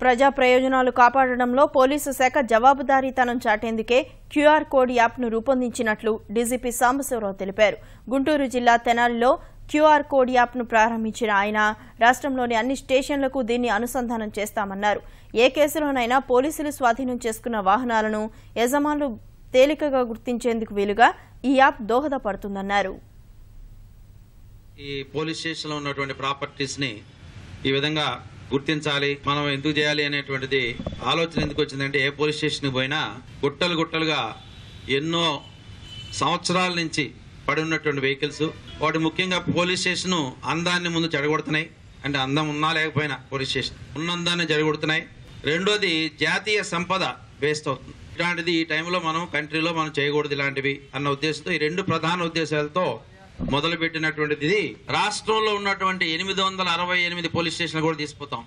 ప్రజా ప్రయోజనాలు కాపాడడంలో పోలీసు శాఖ జవాబుదారీతనం చాటేందుకే క్యూఆర్ కోడ్ యాప్ను రూపొందించినట్లు డీజీపీ సాంబశివరావు తెలిపారు. గుంటూరు జిల్లా తెనాలిలో క్యూఆర్ కోడ్ యాప్ను ప్రారంభించిన ఆయన రాష్ట్రంలోని అన్ని స్టేషన్లకు దీన్ని అనుసంధానం చేస్తామన్నారు. ఏ కేసులోనైనా పోలీసులు స్వాధీనం చేసుకున్న వాహనాలను యజమానులు తేలికగా గుర్తించేందుకు వీలుగా ఈ యాప్ దోహదపడుతుందన్నారు. ఈ పోలీస్ స్టేషన్లో ఉన్నటువంటి ప్రాపర్టీస్ ని ఈ విధంగా గుర్తించాలి, మనం ఎందుకు చేయాలి అనేటువంటిది ఆలోచన ఎందుకు వచ్చిందంటే, ఏ పోలీస్ స్టేషన్కి పోయినా గుట్టలు గుట్టలుగా ఎన్నో సంవత్సరాల నుంచి పడి ఉన్నటువంటి వెహికల్స్, వాటి ముఖ్యంగా పోలీస్ స్టేషన్ అందాన్ని ముందు చెడగొడుతున్నాయి. అంటే అందం ఉన్నా లేకపోయినా పోలీస్ స్టేషన్ ఉన్నందాన్ని చెడగొడుతున్నాయి. రెండోది జాతీయ సంపద వేస్ట్ అవుతుంది. ఇలాంటిది ఈ టైంలో మనం కంట్రీలో మనం చేయకూడదు ఇలాంటివి అన్న ఉద్దేశంతో ఈ రెండు ప్రధాన ఉద్దేశాలతో మొదలుపెట్టినటువంటిది. రాష్ట్రంలో ఉన్నటువంటి 868 పోలీస్ స్టేషన్లు కూడా తీసుకుపోతాం.